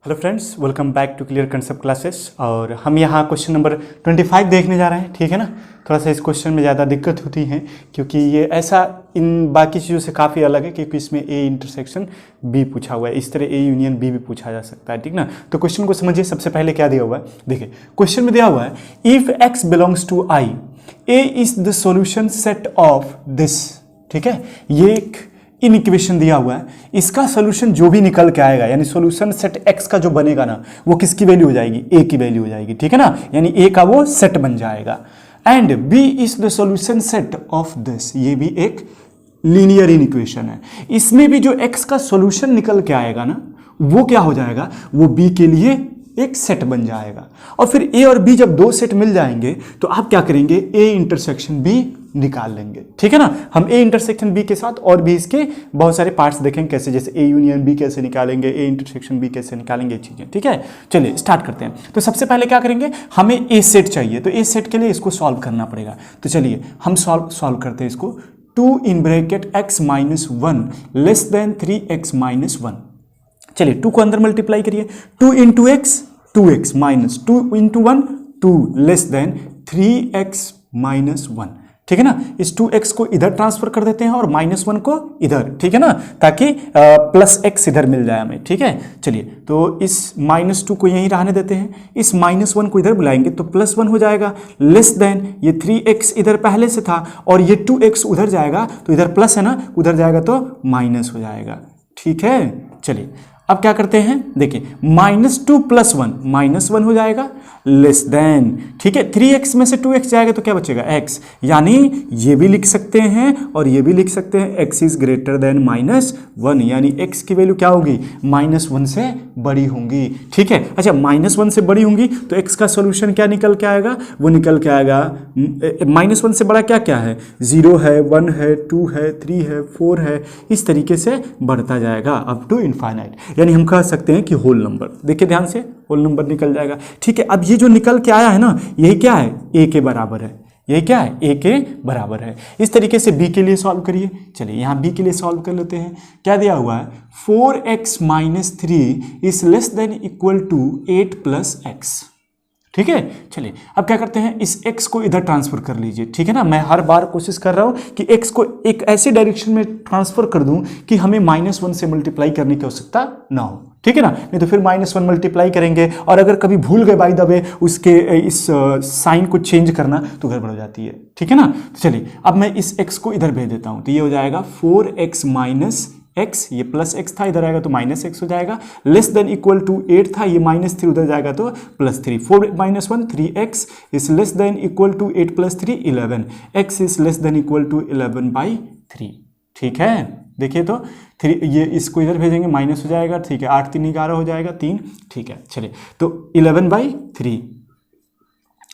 Hello friends, welcome back to clear concept classes. और हम यहाँ क्वेश्चन नंबर 25 देखने जा रहे हैं। ठीक है ना। थोड़ा सा इस क्वेश्चन में ज़्यादा दिक्कत होती है क्योंकि ये ऐसा इन बाकी चीज़ों से काफ़ी अलग है क्योंकि इसमें ए इंटरसेक्शन बी पूछा हुआ है। इस तरह ए यूनियन बी भी पूछा जा सकता है। ठीक ना। तो क्वेश्चन को समझिए। सबसे पहले क्या दिया हुआ है, देखिए क्वेश्चन में दिया हुआ है if X belongs to I, A is the solution set of this. ठीक है, ये एक इन इक्वेशन दिया हुआ है, इसका सोल्यूशन जो भी निकल के आएगा यानी सोल्यूशन सेट एक्स का जो बनेगा ना वो किसकी वैल्यू हो जाएगी, ए की वैल्यू हो जाएगी। ठीक है ना, यानी ए का वो सेट बन जाएगा। And B is the solution set of this, ये भी एक लीनियर इन इक्वेशन है। इसमें भी जो एक्स का सोल्यूशन निकल के आएगा ना वो क्या हो जाएगा, वो बी के लिए एक सेट बन जाएगा। और फिर ए और बी जब दो सेट मिल जाएंगे तो आप क्या करेंगे, ए इंटरसेक्शन बी निकाल लेंगे। ठीक है ना। हम ए इंटरसेक्शन बी के साथ और भी इसके बहुत सारे पार्ट्स देखेंगे कैसे, जैसे ए यूनियन बी कैसे निकालेंगे, ए इंटरसेक्शन बी कैसे निकालेंगे, चीजें। ठीक है, चलिए स्टार्ट करते हैं। तो सबसे पहले क्या करेंगे, हमें ए सेट चाहिए, तो ए सेट के लिए इसको सॉल्व करना पड़ेगा। तो चलिए हम सॉल्व करते हैं इसको। 2 in bracket x minus 1 less then 3x minus 1। चलिए 2 को अंदर मल्टीप्लाई करिए। 2 into x 2x minus 2 into 1 2 less than 3x minus 1। ठीक है ना। इस 2x को इधर ट्रांसफर कर देते हैं और माइनस 1 को इधर। ठीक है ना, ताकि प्लस x इधर मिल जाए हमें। ठीक है, चलिए तो इस माइनस 2 को यहीं रहने देते हैं, इस माइनस 1 को इधर बुलाएंगे तो प्लस 1 हो जाएगा। लेस देन ये 3x इधर पहले से था और ये 2x उधर जाएगा तो इधर प्लस है ना, उधर जाएगा तो माइनस हो जाएगा। ठीक है, चलिए अब क्या करते हैं, देखिए -2 + 1 -1 हो जाएगा। लेस देन, ठीक है 3x में से 2x जाएगा तो क्या बचेगा, x। यानी ये भी लिख सकते हैं और ये भी लिख सकते हैं, x इज ग्रेटर देन -1, यानी x की वैल्यू क्या होगी, -1 से बड़ी होंगी। ठीक है, अच्छा -1 से बड़ी होंगी तो x का सोल्यूशन क्या निकल के आएगा, वो निकल के आएगा -1 से बड़ा क्या क्या है, 0 है, 1 है, 2 है, 3 है, 4 है, इस तरीके से बढ़ता जाएगा अप टू इनफाइनाइट। यानी हम कह सकते हैं कि होल नंबर, देखिए ध्यान से, होल नंबर निकल जाएगा। ठीक है, अब ये जो निकल के आया है ना यही क्या है, a के बराबर है। यही क्या है, a के बराबर है। इस तरीके से b के लिए सॉल्व करिए। चलिए यहाँ b के लिए सॉल्व कर लेते हैं। क्या दिया हुआ है, 4x minus 3 is less than equal to 8 + x। ठीक है, चलिए अब क्या करते हैं, इस x को इधर ट्रांसफर कर लीजिए। ठीक है ना, मैं हर बार कोशिश कर रहा हूं कि x को एक ऐसे डायरेक्शन में ट्रांसफर कर दूं कि हमें -1 से मल्टीप्लाई करने की आवश्यकता ना हो। ठीक है ना, नहीं तो फिर -1 मल्टीप्लाई करेंगे और अगर कभी भूल गए बाय द वे उसके इस साइन को चेंज करना तो गड़बड़ हो जाती है। ठीक है ना, तो चलिए अब मैं इस x को इधर भेज देता हूं तो ये हो जाएगा 4x माइनस x, ये प्लस x था, इधर आएगा तो माइनस x हो जाएगा। लेस देन इक्वल टू 8 था, ये -3 उधर जाएगा तो +3। 4 - 1 3x is less than equal to 8 + 3 11, x is less than equal to 11/3। ठीक है, देखिए तो 3, ये इसको इधर भेजेंगे माइनस हो जाएगा। ठीक है, 8 3 11 हो जाएगा 3। ठीक है, चलिए तो 11/3,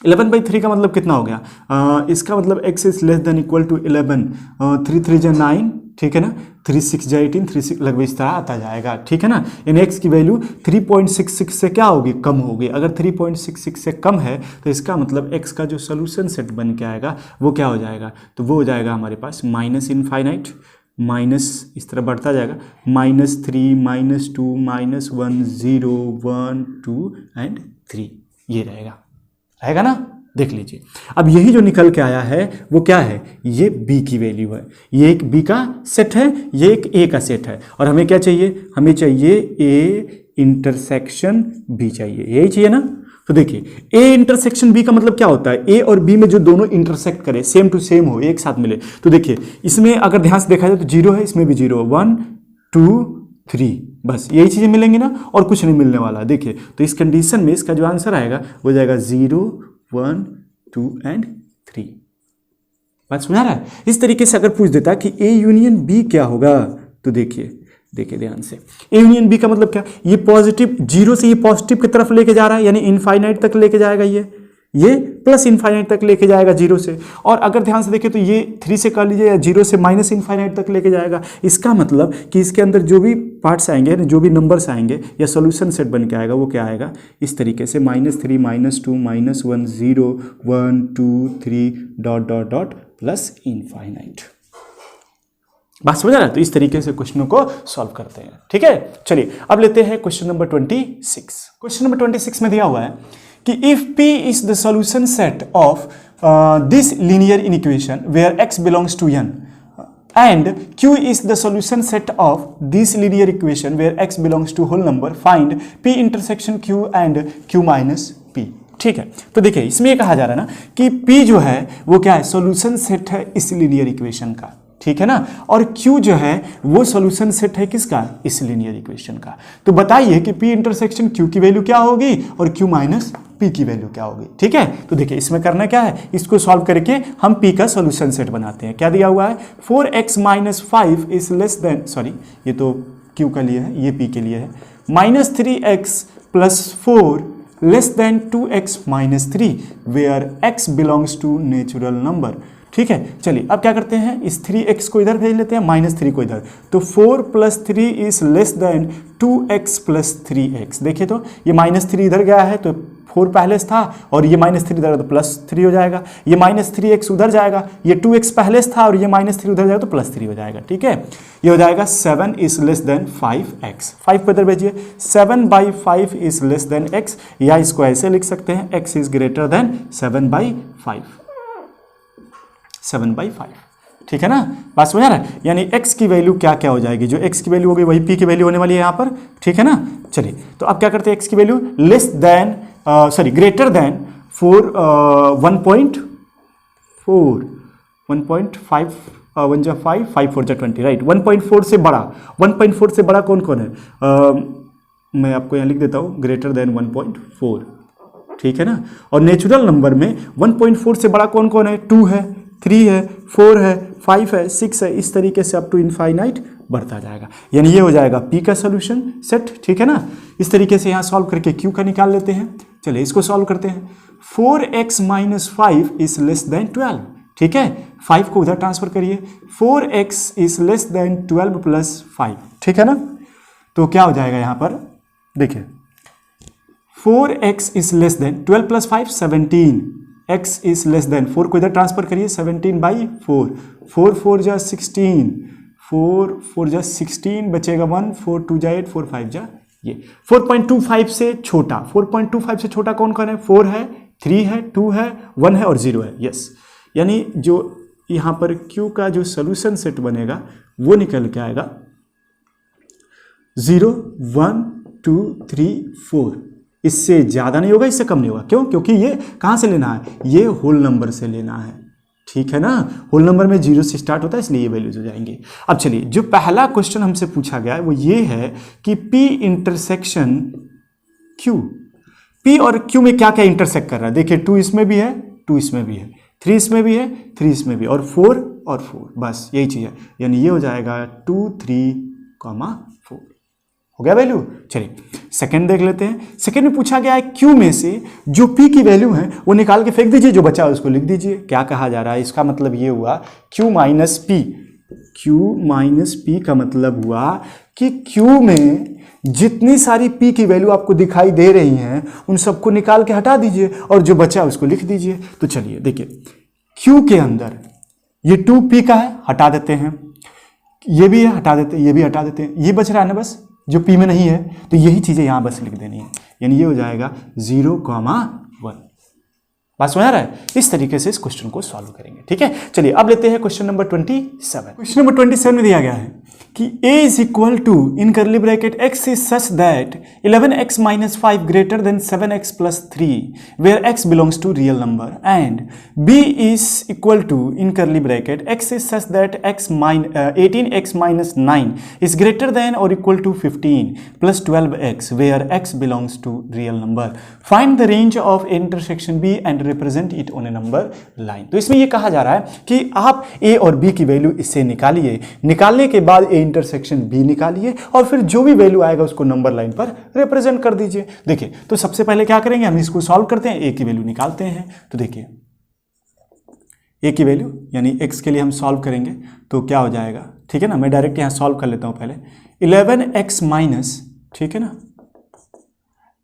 11/3 का मतलब कितना हो गया, इसका मतलब x is less than equal to 11, 3 3 जा 9। ठीक है ना, 3 6 जा 18, 3 6 लगभग इस तरह आता जाएगा। ठीक है ना, इन x की वैल्यू 3.66 से क्या होगी, कम होगी। अगर 3.66 से कम है तो इसका मतलब x का जो सोल्यूशन सेट बन के आएगा वो क्या हो जाएगा, तो वो हो जाएगा हमारे पास माइनस इनफाइनाइट, माइनस इस तरह बढ़ता जाएगा, -3 -2 -1 0 1 2 एंड 3, ये रहेगा ना। देख लीजिए अब यही जो निकल के आया है वो क्या है, ये b की वैल्यू है। ये एक b का सेट है, ये एक a का सेट है। और हमें क्या चाहिए, हमें चाहिए a इंटरसेक्शन b चाहिए, यही चाहिए ना। तो देखिए a इंटरसेक्शन b का मतलब क्या होता है, a और b में जो दोनों इंटरसेक्ट करे, सेम टू सेम हो, एक साथ मिले। तो देखिए इसमें अगर ध्यान से देखा जाए तो 0 है, इसमें भी 0, 1 2 3, बस यही चीजें मिलेंगी ना और कुछ नहीं मिलने वाला। देखिए तो इस कंडीशन में इसका जो आंसर आएगा वो जाएगा 0 1 2 एंड 3। बात समझा रहा है। इस तरीके से अगर पूछ देता कि ए यूनियन बी क्या होगा, तो देखिए ध्यान से, ए यूनियन बी का मतलब क्या, ये पॉजिटिव 0 से ये पॉजिटिव की तरफ लेके जा रहा है, यानी इनफाइनाइट तक लेके जाएगा, ये प्लस इनफाइनाइट तक लेके जाएगा 0 से। और अगर ध्यान से देखें तो ये 3 से कर लीजिए, या 0 से माइनस इनफाइनाइट तक लेके जाएगा। इसका मतलब कि इसके अंदर जो भी पार्ट्स आएंगे, जो भी नंबर्स आएंगे या सोल्यूशन सेट बन के आएगा वो क्या आएगा, इस तरीके से -3 -2 -1 0 1 2 3 ... प्लस इनफाइनाइट। बात समझ रहा है? तो इस तरीके से क्वेश्चनों को सॉल्व करते हैं, ठीक है। चलिए अब लेते हैं क्वेश्चन नंबर 26। क्वेश्चन नंबर 26 में दिया हुआ है कि if P is the solution set of this linear equation where x belongs to n and Q is the solution set of this linear equation where x belongs to whole number, find P intersection Q and Q minus P। ठीक है, तो देखिए इसमें ये कहा जा रहा है ना कि P जो है वो क्या है, सॉल्यूशन सेट है इस लीनियर इक्वेशन का, ठीक है ना, और Q जो है वो सॉल्यूशन सेट है किसका, इस लीनियर इक्वेशन का। तो बताइए कि P इंटरसेक्शन Q की वैल्यू क्या होगी और Q माइनस P की वैल्यू क्या होगी, ठीक है। तो देखिए इसमें करना क्या है, इसको सॉल्व करके हम P का सॉल्यूशन सेट बनाते हैं। क्या दिया हुआ है, 4x minus 5 is less then, sorry ये तो Q का लिए है, ये P के लिए है, minus 3x plus 4 less than 2x minus 3 where x belongs to natural number. ठीक है, चलिए अब क्या करते हैं, इस 3x को इधर भेज लेते हैं, माइनस 3 को इधर, तो 4 plus 3 is less than 2x plus 3x। देखिए तो ये माइनस 3 इधर गया है तो 4 पहले से था और ये माइनस 3 इधर तो प्लस 3 हो जाएगा, ये माइनस 3x उधर जाएगा, ये 2x पहले से था और ये माइनस 3 उधर जाएगा तो प्लस 3 हो जाएगा। ठीक है, ये हो जाएगा 7 इज लेस देन 5x, 5 को इधर भेजिए, 7/5 इज लेस देन x, या इसको ऐसे लिख सकते हैं x इज ग्रेटर देन 7/5, 7/5। ठीक है ना, बात समझ आ रहा है, यानी x की वैल्यू क्या क्या हो जाएगी, जो x की वैल्यू होगी वही p की वैल्यू होने वाली है यहाँ पर। ठीक है ना, चलिए तो अब क्या करते हैं, x की value less than greater then 1.4 1.5 1 जा 5 5 4 जा 20, राइट, 1.4 से बड़ा, 1.4 से बड़ा कौन कौन है, मैं आपको यहाँ लिख देता हूँ, ग्रेटर देन 1.4। ठीक है ना, और नेचुरल नंबर में 1.4 से बड़ा कौन कौन है, 2 है, 3 है, 4 है, 5 है, 6 है, इस तरीके से अप टू इनफाइनाइट बढ़ता जाएगा, यानी ये हो जाएगा P का सोल्यूशन सेट। ठीक है ना, इस तरीके से यहाँ सॉल्व करके Q का निकाल लेते हैं। चलिए इसको सॉल्व करते हैं, 4x minus 5 is less then 12। ठीक है, 5 को उधर ट्रांसफर करिए, 4x is less then 12 plus 5। ठीक है ना, तो क्या हो जाएगा यहाँ पर, देखिए 4x is less then 12 plus 5 17, x is less then 4 को इधर ट्रांसफर करिए, 17/4, 4 4 जा 16, 4 4 जा 16 बचेगा 1, 4 2 जा 8, 4 5 जा ये 4.25 से छोटा, 4.25 से छोटा कौन कौन है, 4 है, 3 है, 2 है, 1 है और 0 है। यस, यानी जो यहाँ पर Q का जो सोल्यूशन सेट बनेगा वो निकल के आएगा 0 1 2 3 4, इससे ज़्यादा नहीं होगा, इससे कम नहीं होगा। क्यों, क्योंकि ये कहाँ से लेना है, ये होल नंबर से लेना है। ठीक है ना, होल नंबर में 0 से स्टार्ट होता है, इसलिए ये वैल्यूज हो जाएंगे। अब चलिए जो पहला क्वेश्चन हमसे पूछा गया है वो ये है कि P इंटरसेक्शन Q, P और Q में क्या क्या इंटरसेक्ट कर रहा है। देखिए 2 इसमें भी है, 2 इसमें भी है, 3 इसमें भी है, 3 इसमें भी, और 4 और 4, बस यही चीज़ है, यानी ये हो जाएगा 2 3, 4 हो गया वैल्यू। चलिए सेकंड देख लेते हैं। सेकंड में पूछा गया है Q में से जो P की वैल्यू है वो निकाल के फेंक दीजिए, जो बचा है उसको लिख दीजिए। क्या कहा जा रहा है, इसका मतलब ये हुआ Q minus P, Q minus P का मतलब हुआ कि Q में जितनी सारी P की वैल्यू आपको दिखाई दे रही हैं उन सबको निकाल के हटा दीजिए और जो बचा उसको लिख दीजिए। तो चलिए देखिए Q के अंदर ये 2P का है, हटा देते हैं, ये भी है, हटा देते हैं, ये भी हटा देते हैं, ये बच रहा है ना बस, जो P में नहीं है, तो यही चीज़ें यहाँ बस लिख देनी है, यानी ये हो जाएगा 0,1। बात समझ आ रहा है, इस तरीके से इस क्वेश्चन को सॉल्व करेंगे। ठीक है, चलिए अब लेते हैं क्वेश्चन नंबर 27। क्वेश्चन नंबर 27 में दिया गया है कि a is equal to in curly bracket x is such that 11x minus 5 greater than 7x plus 3 where x belongs to real number, and b is equal to in curly bracket x is such that 18x minus 9 is greater than और equal to 15 plus 12x where x belongs to real number, find the range of intersection b and represent it on a number line. तो इसमें ये कहा जा रहा है कि आप a और b की वैल्यू इससे निकालिए, निकालने के बाद a इंटरसेक्शन b निकालिए और फिर जो भी वैल्यू आएगा उसको नंबर लाइन पर रिप्रेजेंट कर दीजिए। देखिए तो सबसे पहले क्या करेंगे, हम इसको सॉल्व करते हैं, a की वैल्यू निकालते हैं। तो देखिए a की वैल्यू यानी x के लिए हम सॉल्व करेंगे तो क्या हो जाएगा, ठीक है ना, मैं डायरेक्ट यहाँ सॉल्व कर लेता हूँ पहले। 11x माइनस, ठीक है ना,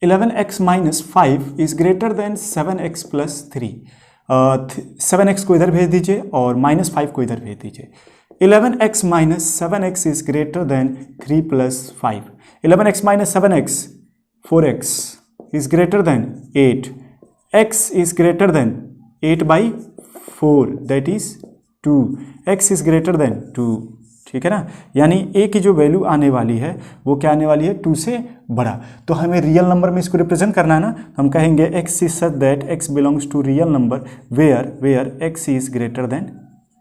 11x minus 5 is greater than 7x plus 3, 7x को इधर भेज दीजिए और माइनस 5 को इधर भेज दीजिए। 11x minus 7x is greater than 3 plus 5. 11x minus 7x, 4x is greater than 8. x is greater than 8 by 4, that is 2. x is greater than 2. ठीक है ना, यानी a की जो वैल्यू आने वाली है वो क्या आने वाली है, 2 से बड़ा। तो हमें रियल नंबर में इसको रिप्रेजेंट करना है ना, हम कहेंगे x is such that x belongs to real number where x is greater than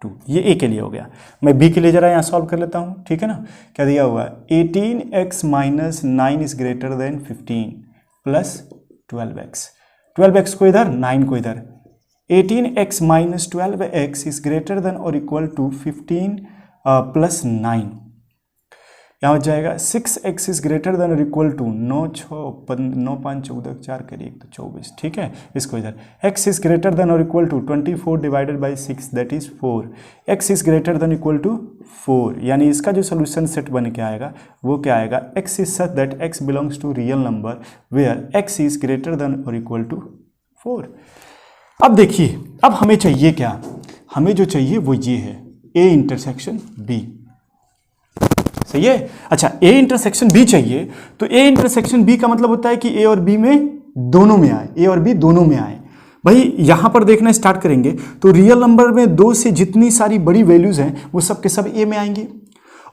2। ये a के लिए हो गया। मैं b के लिए जरा यहाँ सॉल्व कर लेता हूँ, ठीक है ना। क्या दिया हुआ है, 18x minus 9 is greater than 15 plus 12x। 12x को इधर, 9 को इधर। 18x minus 12x is greater than or equal to 15 plus 9। यहाँ हो जाएगा 6x इज ग्रेटर देन और इक्वल टू 9 5 14 4 करिए तो 24, ठीक है। इसको इधर x इज ग्रेटर देन और equal to 24 divided by 6 that is 4। x is greater than equal to 4, यानी इसका जो सोल्यूशन सेट बन के आएगा वो क्या आएगा, x is such that x belongs to real number where x is greater than और इक्वल टू 4। अब देखिए, अब हमें चाहिए क्या, हमें जो चाहिए वो ये है A इंटरसेक्शन B। सही है। अच्छा, A इंटरसेक्शन B चाहिए, तो A इंटरसेक्शन B का मतलब होता है कि A और B में दोनों में आए, A और B दोनों में आए। भाई यहां पर देखना स्टार्ट करेंगे तो रियल नंबर में 2 से जितनी सारी बड़ी वैल्यूज हैं वो सब के सब A में आएंगे,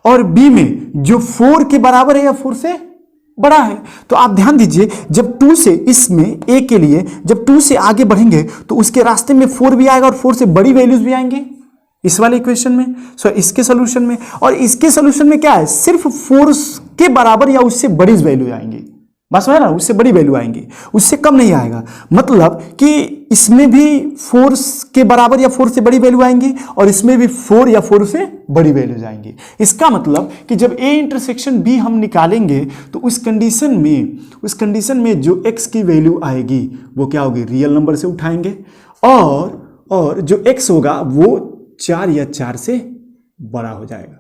और B में जो 4 के बराबर है या 4 से बड़ा है। तो आप ध्यान दीजिए, जब 2 से इसमें A के लिए जब 2 से आगे बढ़ेंगे तो उसके रास्ते में 4 भी आएगा और 4 से बड़ी वैल्यूज भी आएंगे इस वाले इक्वेशन में। इसके सोल्यूशन में, और इसके सोल्यूशन में क्या है, सिर्फ 4 के बराबर या उससे बड़ी वैल्यू आएंगी, बस है ना, उससे बड़ी वैल्यू आएंगी, उससे कम नहीं आएगा। मतलब कि इसमें भी 4 के बराबर या 4 से बड़ी वैल्यू आएंगी और इसमें भी 4 या 4 से बड़ी वैल्यूज आएंगी। इसका मतलब कि जब A इंटरसेक्शन B हम निकालेंगे तो उस कंडीशन में जो x की वैल्यू आएगी वो क्या होगी, रियल नंबर से उठाएंगे, और जो x होगा वो 4 या 4 से बड़ा हो जाएगा।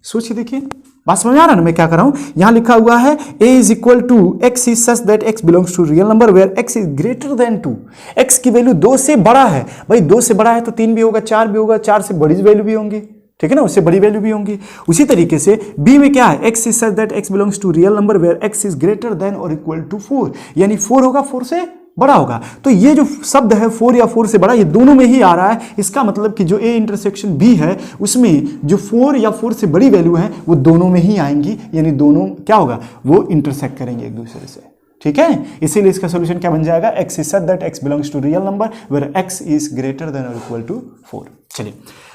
सोचिए, देखिए बात समझ आ रहा है ना मैं क्या कर रहा हूं। यहां लिखा हुआ है a is equal to x is such that x belongs to real number where x is greater than 2। x की वैल्यू 2 से बड़ा है, भाई 2 से बड़ा है तो 3 भी होगा, 4 भी होगा, 4 से बड़ी वैल्यू भी होंगी, ठीक है ना, उससे बड़ी वैल्यू भी होंगी। उसी तरीके से b में क्या है, x is such that x belongs to real number where x is greater than और इक्वल टू 4, यानी 4 होगा 4 से बड़ा होगा। तो ये जो शब्द है 4 या 4 से बड़ा, ये दोनों में ही आ रहा है। इसका मतलब कि जो A इंटरसेक्शन B है उसमें जो 4 या 4 से बड़ी वैल्यू है वो दोनों में ही आएंगी, यानी दोनों क्या होगा, वो इंटरसेक्ट करेंगे एक दूसरे से, ठीक है। इसीलिए इसका सोल्यूशन क्या बन जाएगा, x is such that x belongs to real number where x is greater than और इक्वल टू 4। चलिए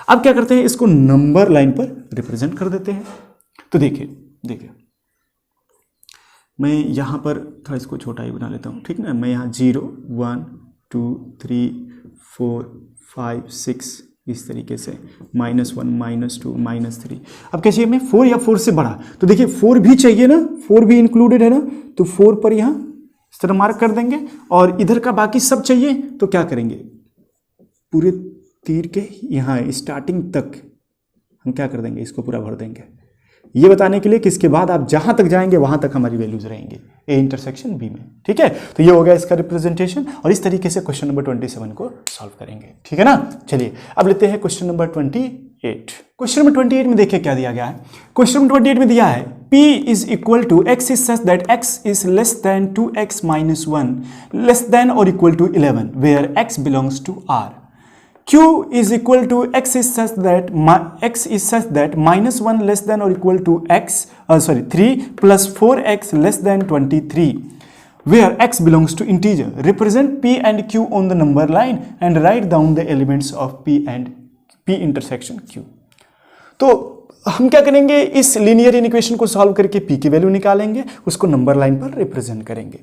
अब क्या करते हैं, इसको नंबर लाइन पर रिप्रेजेंट कर देते हैं। तो देखिए मैं यहाँ पर थोड़ा इसको छोटा ही बना लेता हूँ, ठीक ना। मैं यहाँ 0 1 2 3 4 5 6 इस तरीके से -1 -2 -3। अब क्या चाहिए हमें, 4 या 4 से बड़ा। तो देखिए 4 भी चाहिए ना, 4 भी इंक्लूडेड है ना, तो 4 पर यहाँ इस तरह मार्क कर देंगे, और इधर का बाकी सब चाहिए तो क्या करेंगे, पूरे तीर के यहाँ स्टार्टिंग तक हम क्या कर देंगे, इसको पूरा भर देंगे, ये बताने के लिए कि इसके बाद आप जहां तक जाएंगे वहां तक हमारी वैल्यूज रहेंगी A इंटरसेक्शन B में, ठीक है। तो ये हो गया इसका रिप्रेजेंटेशन, और इस तरीके से क्वेश्चन नंबर 27 को सॉल्व करेंगे, ठीक है ना। चलिए अब लेते हैं क्वेश्चन नंबर 28। क्वेश्चन नंबर 28 में देखिए क्या दिया गया है। क्वेश्चन नंबर 28 में दिया है P is equal to x is such that x is less than 2x minus 1 less than और equal to 11 where x belongs to R। Q is equal to x is such that minus 1 less than or equal to 3 plus 4x less than 23 where x belongs to integer. Represent P and Q on the number line and write down the elements of P intersection Q. तो हम क्या करेंगे, इस linear equation को solve करके P की value निकालेंगे, उसको नंबर लाइन पर रिप्रेजेंट करेंगे।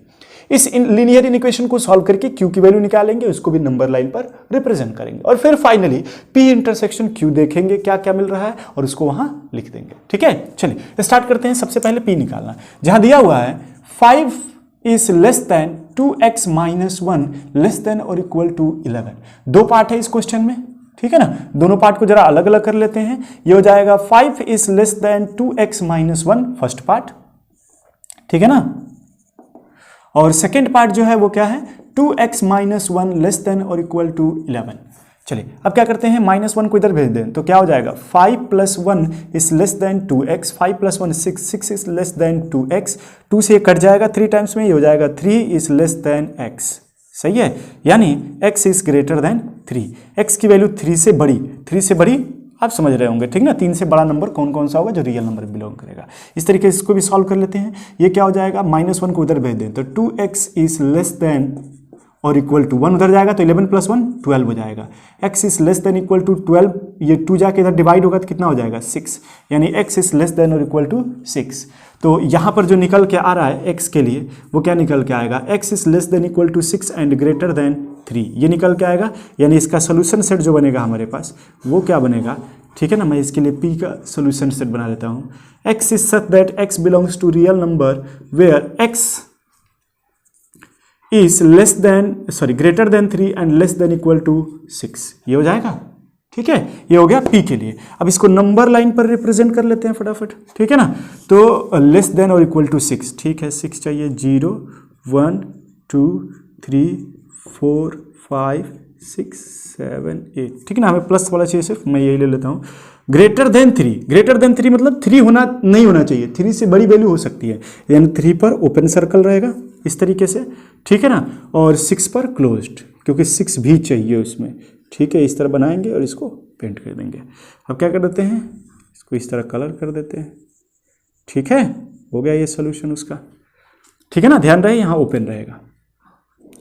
इस लीनियर इक्वेशन को सॉल्व करके Q की वैल्यू निकालेंगे, उसको भी नंबर लाइन पर रिप्रेजेंट करेंगे, और फिर फाइनली P इंटरसेक्शन Q देखेंगे क्या क्या मिल रहा है और उसको वहां लिख देंगे, ठीक है। चलिए स्टार्ट करते हैं। सबसे पहले P निकालना, जहां दिया हुआ है 5 is less than 2x minus 1 less than और इक्वल टू 11। 2 पार्ट है इस क्वेश्चन में, ठीक है ना। दोनों पार्ट को जरा अलग अलग कर लेते हैं। ये हो जाएगा 5 is less than 2x minus 1 first part, ठीक है ना, और सेकेंड पार्ट जो है वो क्या है, 2x माइनस 1 लेस देन और इक्वल टू 11। चलिए अब क्या करते हैं, -1 को इधर भेज दें तो क्या हो जाएगा, 5 + 1 is less than 2x, 5 + 1 6, 6 is less than 2x, 2 से ये कट जाएगा 3 टाइम्स में, ये हो जाएगा 3 इज लेस देन x। सही है, यानी x is greater than 3, x की वैल्यू 3 से बड़ी, 3 से बड़ी आप समझ रहे होंगे, ठीक ना। 3 से बड़ा नंबर कौन कौन सा होगा, जो रियल नंबर बिलोंग करेगा। इस तरीके से इसको भी सॉल्व कर लेते हैं। ये क्या हो जाएगा, -1 को उधर भेज दें तो 2x इज लेस देन और इक्वल टू 1 उधर जाएगा तो 11 + 1 12 हो जाएगा। x is less than equal to 12, ये 2 जाके इधर डिवाइड होगा तो कितना हो जाएगा 6, यानी x इज लेस देन और इक्वल टू 6। तो यहाँ पर जो निकल के आ रहा है x के लिए वो क्या निकल के आएगा, x is less than equal to 6 and greater than 3, ये निकल के आएगा। यानी इसका सोल्यूशन सेट जो बनेगा हमारे पास वो क्या बनेगा, ठीक है ना। मैं इसके लिए p का सोल्यूशन सेट बना लेता हूँ। x is such that x belongs to real number where x is less than greater than 3 and less than equal to 6, ये हो जाएगा। ठीक है, ये हो गया p के लिए। अब इसको नंबर लाइन पर रिप्रेजेंट कर लेते हैं फटाफट, ठीक है ना। तो लेस देन और इक्वल टू 6, ठीक है, 6 चाहिए, 0 1 2 3 4 5 6 7 8, ठीक है ना। हमें प्लस वाला चाहिए सिर्फ, मैं यही ले लेता हूँ। ग्रेटर देन 3, ग्रेटर देन 3 मतलब 3 होना नहीं होना चाहिए, 3 से बड़ी वैल्यू हो सकती है, यानी 3 पर ओपन सर्कल रहेगा इस तरीके से, ठीक है ना। और 6 पर क्लोज्ड, क्योंकि 6 भी चाहिए उसमें, ठीक है। इस तरह बनाएंगे और इसको पेंट कर देंगे। अब क्या कर देते हैं, इसको इस तरह कलर कर देते हैं, ठीक है। हो गया ये सोल्यूशन उसका, ठीक है ना। ध्यान रहे यहाँ ओपन रहेगा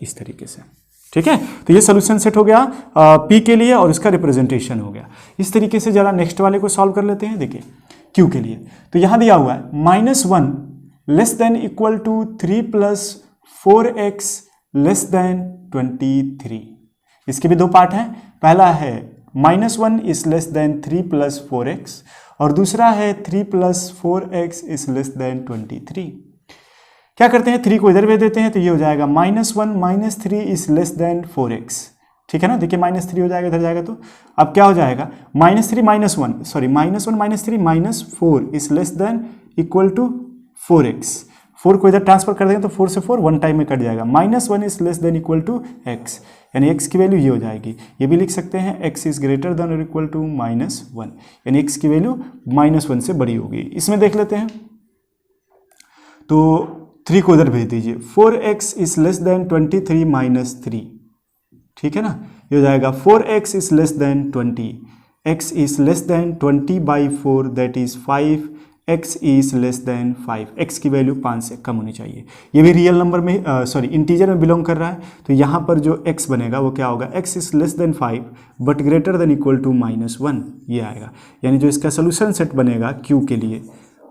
इस तरीके से, ठीक है। तो ये सोल्यूशन सेट हो गया p के लिए और इसका रिप्रेजेंटेशन हो गया। इस तरीके से जरा नेक्स्ट वाले को सॉल्व कर लेते हैं। देखिए q के लिए तो यहाँ दिया हुआ है -1 less than equal to 3 + 4x less than 23। इसके भी दो पार्ट हैं, पहला है -1 इज लेस देन 3 + 4x और दूसरा है 3 + 4x इज लेस देन 23। क्या करते हैं, 3 को इधर भेज देते हैं तो ये हो जाएगा -1 - 3 इज लेस देन 4x, ठीक है ना। देखिए -3 हो जाएगा, इधर जाएगा तो अब क्या हो जाएगा, -3 - 1 -1 - 3 -4 is less than equal to 4x। 4 को इधर ट्रांसफर कर देंगे तो 4 से 4 1 टाइम में कट जाएगा। -1 is less than equal to x, यानी x की वैल्यू ये हो जाएगी। ये भी लिख सकते हैं x इज ग्रेटर देन और इक्वल टू -1, यानी x की वैल्यू -1 से बड़ी होगी। इसमें देख लेते हैं तो 3 को इधर भेज दीजिए, 4x इज लेस देन 23 - 3, ठीक है ना। ये हो जाएगा 4x is less then 20, x is less then 20/4 that is 5, x is less than 5, x की वैल्यू 5 से कम होनी चाहिए। ये भी रियल नंबर में इंटीजर में बिलोंग कर रहा है, तो यहाँ पर जो x बनेगा वो क्या होगा, x is less than 5 but greater than equal to -1, ये आएगा। यानी जो इसका सोल्यूशन सेट बनेगा q के लिए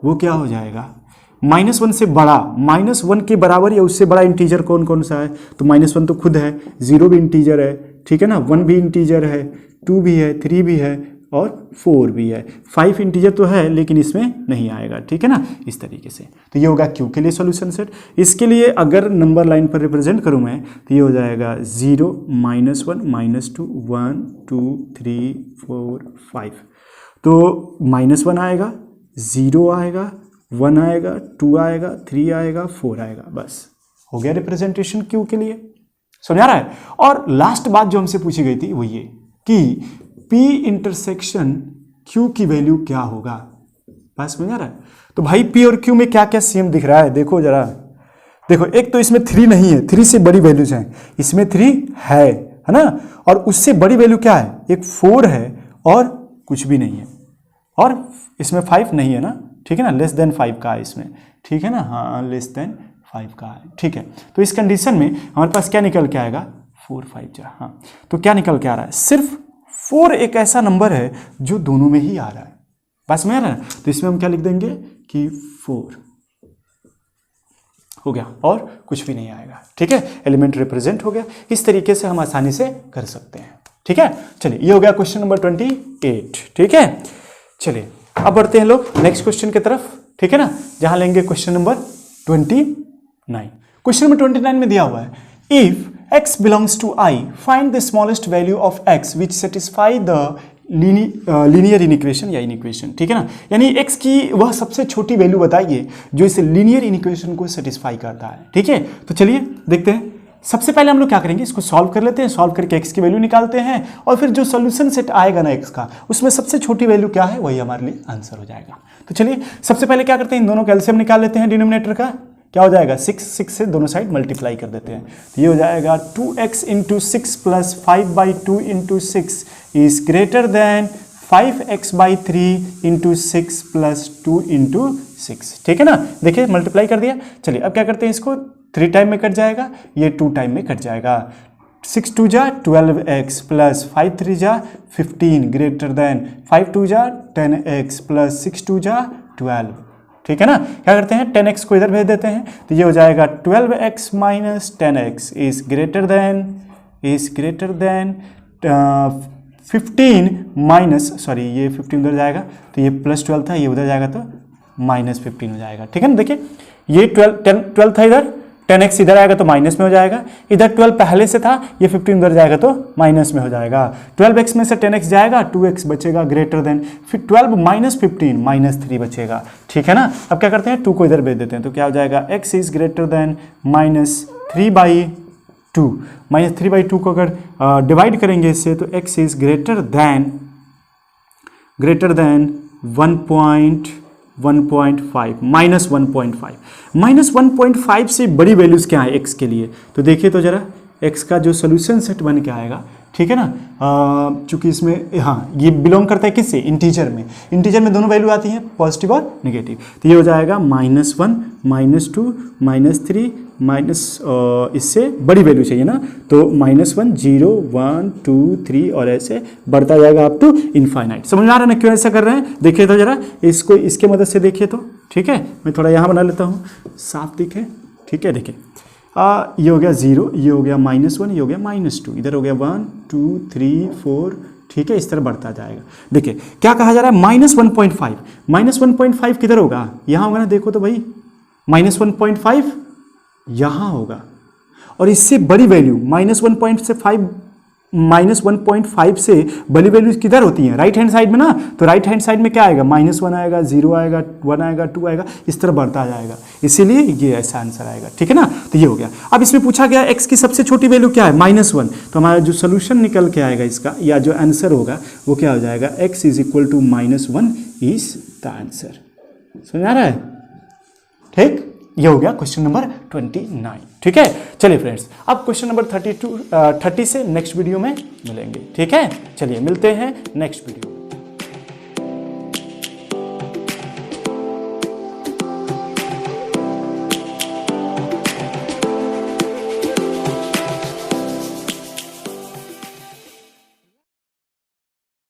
वो क्या हो जाएगा, -1 से बड़ा, -1 के बराबर या उससे बड़ा इंटीजर कौन कौन सा है, तो -1 तो खुद है, 0 भी इंटीजर है, ठीक है ना, 1 भी इंटीजर है, 2 भी है, 3 भी है और 4 भी है। 5 इंटीजर तो है लेकिन इसमें नहीं आएगा, ठीक है ना। इस तरीके से तो ये होगा q के लिए सॉल्यूशन सेट। इसके लिए अगर नंबर लाइन पर रिप्रेजेंट करूं मैं तो ये हो जाएगा 0 -1 -2 1 2 3 4 5, तो -1 आएगा, 0 आएगा, 1 आएगा, 2 आएगा, 3 आएगा, 4 आएगा, बस हो गया रिप्रेजेंटेशन q के लिए। समझ आ रहा है। और लास्ट बात जो हमसे पूछी गई थी वो ये कि p इंटरसेक्शन q की वैल्यू क्या होगा, बस समझ आ रहा है। तो भाई p और q में क्या क्या सेम दिख रहा है, देखो जरा, देखो एक तो इसमें 3 नहीं है, 3 से बड़ी वैल्यूज हैं, इसमें 3 है ना, और उससे बड़ी वैल्यू क्या है, एक 4 है और कुछ भी नहीं है, और इसमें 5 नहीं है ना, ठीक है ना, लेस देन 5 का है इसमें, ठीक है ना, हाँ लेस देन 5 का है, ठीक है। तो इस कंडीशन में हमारे पास क्या निकल के आएगा, 4 5 जा, हाँ, तो क्या निकल के आ रहा है, सिर्फ 4 एक ऐसा नंबर है जो दोनों में ही आ रहा है, बस में आ रहा है। तो इसमें हम क्या लिख देंगे कि 4 हो गया और कुछ भी नहीं आएगा, ठीक है, एलिमेंट रिप्रेजेंट हो गया। इस तरीके से हम आसानी से कर सकते हैं, ठीक है। चलिए ये हो गया क्वेश्चन नंबर 28, ठीक है। चलिए अब बढ़ते हैं लोग नेक्स्ट क्वेश्चन की तरफ, ठीक है ना, जहां लेंगे क्वेश्चन नंबर 29। क्वेश्चन नंबर 29 में दिया हुआ है if x belongs to I, find the smallest value of x which satisfy the linear inequation या इनिक्वेशन, ठीक है ना, यानी x की वह सबसे छोटी वैल्यू बताइए जो इस लीनियर इनिक्वेशन को सेटिस्फाई करता है, ठीक है। तो चलिए देखते हैं सबसे पहले हम लोग क्या करेंगे, इसको सॉल्व कर लेते हैं। सॉल्व करके x की वैल्यू निकालते हैं और फिर जो सोल्यूशन सेट आएगा ना x का, उसमें सबसे छोटी वैल्यू क्या है वही हमारे लिए आंसर हो जाएगा। तो चलिए सबसे पहले क्या करते हैं, इन दोनों का एलसीएम निकाल लेते हैं। डिनोमिनेटर का क्या हो जाएगा 6 से दोनों साइड मल्टीप्लाई कर देते हैं। तो ये हो जाएगा 2x into 6 plus 5/2 into 6 is greater then 5x/3 into 6 plus 2 into 6। ठीक है ना, देखिए मल्टीप्लाई कर दिया। चलिए अब क्या करते हैं, इसको 3 टाइम में कट जाएगा, ये 2 टाइम में कट जाएगा। 6 2 जा 12x प्लस 5 3 जा 15 ग्रेटर देन 5 2 जा 10x प्लस 6 2 जा 12। ठीक है ना, क्या करते हैं 10x को इधर भेज देते हैं, तो ये हो जाएगा 12x minus 10x is greater then 15 minus, sorry ये 15 उधर जाएगा तो ये प्लस 12 था, ये उधर जाएगा तो माइनस 15 हो जाएगा। ठीक है ना, देखिए ये 12 था इधर, 10x इधर आएगा तो माइनस में हो जाएगा, इधर 12 पहले से था, ये 15 उधर जाएगा तो माइनस में हो जाएगा। 12x में से 10x जाएगा, 2x बचेगा ग्रेटर देन, फिर 12 माइनस 15 माइनस 3 बचेगा। ठीक है ना, अब क्या करते हैं 2 को इधर भेज देते हैं, तो क्या हो जाएगा x इज ग्रेटर देन -3/2। -3/2 को अगर डिवाइड करेंगे इससे तो x इज ग्रेटर देन 1.5 -1.5 से बड़ी वैल्यूज क्या है x के लिए, तो देखिए तो जरा x का जो सोल्यूशन सेट बन के आएगा। ठीक है ना, चूंकि इसमें हाँ ये बिलोंग करता है किससे, इंटीजर में। इंटीजर में दोनों वैल्यू आती हैं पॉजिटिव और नेगेटिव, तो ये हो जाएगा -1 -2 -3 माइनस, इससे बड़ी वैल्यू चाहिए ना, तो -1 0 1 2 3 और ऐसे बढ़ता जाएगा अप टू इनफाइनाइट। समझ में आ रहा है ना क्यों ऐसा कर रहे हैं, देखिए तो जरा इसको इसके मदद से देखिए तो। ठीक है, मैं थोड़ा यहाँ बना लेता हूँ साफ दिखे। ठीक है, देखिए ये हो गया 0, ये हो गया -1, ये हो गया -2, इधर हो गया 1 2 3 4। ठीक है, इस तरह बढ़ता जाएगा। देखिए क्या कहा जा रहा है, -1.5 किधर होगा, यहाँ होगा ना, देखो तो भाई -1.5 यहाँ होगा, और इससे बड़ी वैल्यू -1.5 से बड़ी वैल्यू किधर होती हैं, राइट हैंड साइड में ना, तो राइट हैंड साइड में क्या आएगा, -1 आएगा, 0 आएगा, 1 आएगा, 2 आएगा, इस तरह बढ़ता जाएगा, इसीलिए ये ऐसा आंसर आएगा। ठीक है ना, तो ये हो गया। अब इसमें पूछा गया x की सबसे छोटी वैल्यू क्या है, -1, तो हमारा जो सोल्यूशन निकल के आएगा इसका, या जो आंसर होगा वो क्या हो जाएगा, x is equal to -1 is the answer. समझ आ रहा है, ठीक, ये हो गया क्वेश्चन नंबर 29। ठीक है, चलिए फ्रेंड्स अब क्वेश्चन नंबर 30 से नेक्स्ट वीडियो में मिलेंगे। ठीक है, चलिए मिलते हैं नेक्स्ट वीडियो।